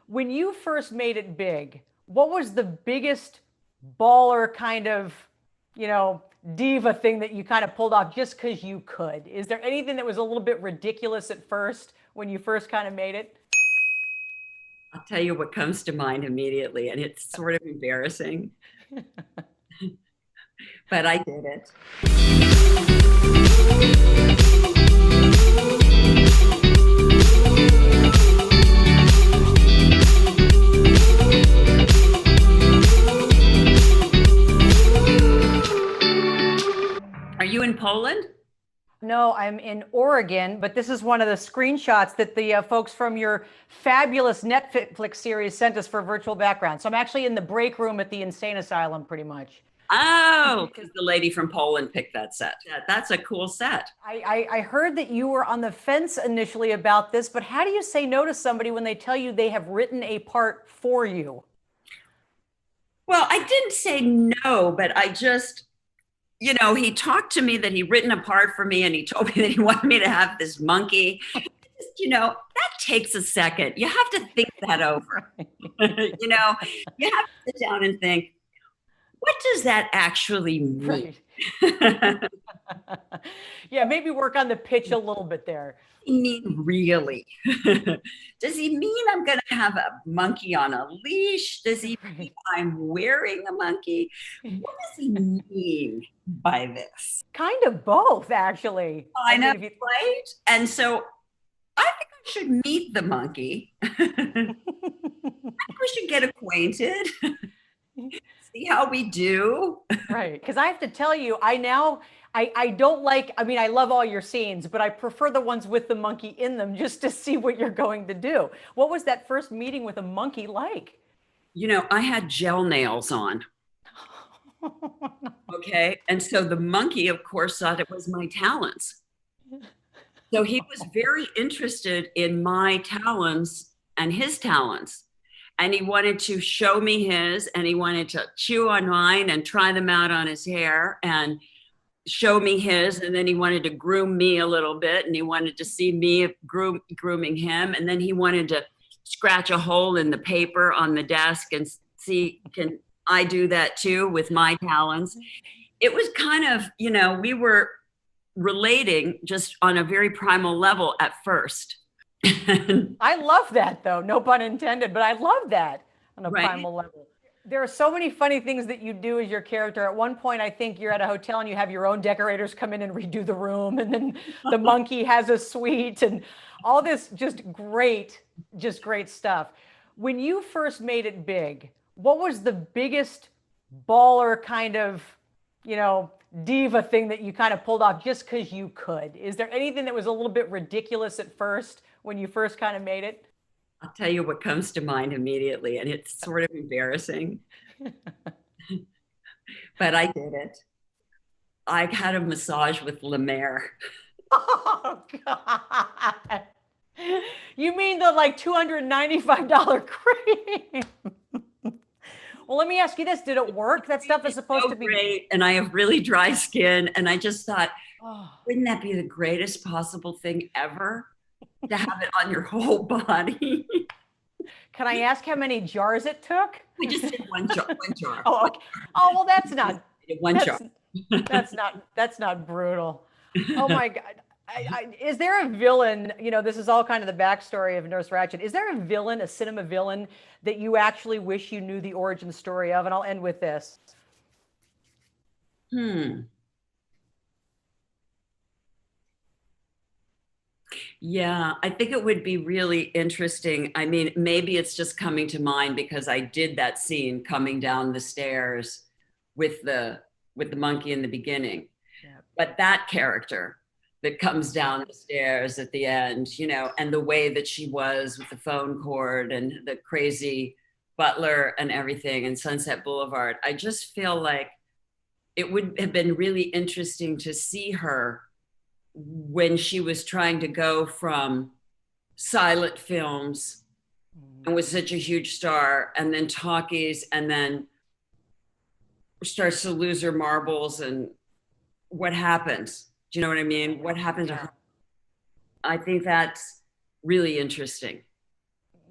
When you first made it big, what was the biggest baller kind of, you know, diva thing that you kind of pulled off just because you could? Is there anything that was a little bit ridiculous at first when you first kind of made it? I'll tell you what comes to mind immediately, and it's sort of embarrassing, but I did it. Are you in Poland? No, I'm in Oregon, but this is one of the screenshots that the folks from your fabulous Netflix series sent us for virtual background. So I'm actually in the break room at the insane asylum, pretty much. Oh, because the lady from Poland picked that set. That's a cool set. I heard that you were on the fence initially about this, but how do you say no to somebody when they tell you they have written a part for you? Well, I didn't say no, but I just, he talked to me that he'd written a part for me and he told me that he wanted me to have this monkey. That takes a second. You have to think that over. You have to sit down and think, what does that actually mean? Right. Yeah, maybe work on the pitch a little bit there. He mean really? Does he mean I'm going to have a monkey on a leash? Does he mean I'm wearing a monkey? What does he mean by this? Kind of both, actually. I know, right? And so I think I should meet the monkey. I think we should get acquainted, see how we do. Right. Because I have to tell you, I don't like, I mean, I love all your scenes, but I prefer the ones with the monkey in them just to see what you're going to do. What was that first meeting with a monkey like? I had gel nails on. Okay. And so the monkey, of course, thought it was my talons. So he was very interested in my talons and his talons. And he wanted to show me his, and he wanted to chew on mine and try them out on his hair and show me his. And then he wanted to groom me a little bit, and he wanted to see me grooming him. And then he wanted to scratch a hole in the paper on the desk and see, can I do that too with my talons? It was kind of, we were relating just on a very primal level at first. I love that, though, no pun intended, but I love that on a primal level. There are so many funny things that you do as your character. At one point, I think you're at a hotel and you have your own decorators come in and redo the room, and then the monkey has a suite, and all this just great stuff. When you first made it big, what was the biggest baller kind of, diva thing that you kind of pulled off just because you could? Is there anything that was a little bit ridiculous at first when you first kind of made it? I'll tell you what comes to mind immediately, and it's sort of embarrassing, but I did it. I had a massage with Lenore. Oh, God. You mean the like $295 cream? Well, let me ask you this. Did it work? That stuff is supposed to be great. And I have really dry skin. And I just thought, wouldn't that be the greatest possible thing ever to have it on your whole body? Can I ask how many jars it took? We just did one jar. Oh, okay. Oh, well, that's not one jar. That's not brutal. Oh my God. Is there a villain, this is all kind of the backstory of Nurse Ratched. Is there a villain, a cinema villain that you actually wish you knew the origin story of? And I'll end with this. Yeah, I think it would be really interesting. I mean, maybe it's just coming to mind because I did that scene coming down the stairs with the monkey in the beginning. Yeah. But that character that comes down the stairs at the end, and the way that she was with the phone cord and the crazy butler and everything and Sunset Boulevard, I just feel like it would have been really interesting to see her when she was trying to go from silent films and was such a huge star, and then talkies, and then starts to lose her marbles, and what happens? Do you know what I mean? What happened to her? I think that's really interesting.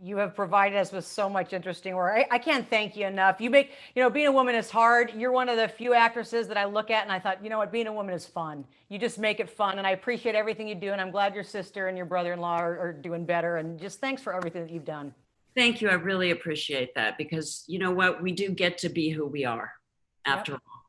You have provided us with so much interesting work. I can't thank you enough. You make, being a woman is hard. You're one of the few actresses that I look at and I thought, you know what, being a woman is fun. You just make it fun. And I appreciate everything you do. And I'm glad your sister and your brother-in-law are doing better. And just thanks for everything that you've done. Thank you. I really appreciate that because you know what? We do get to be who we are after all.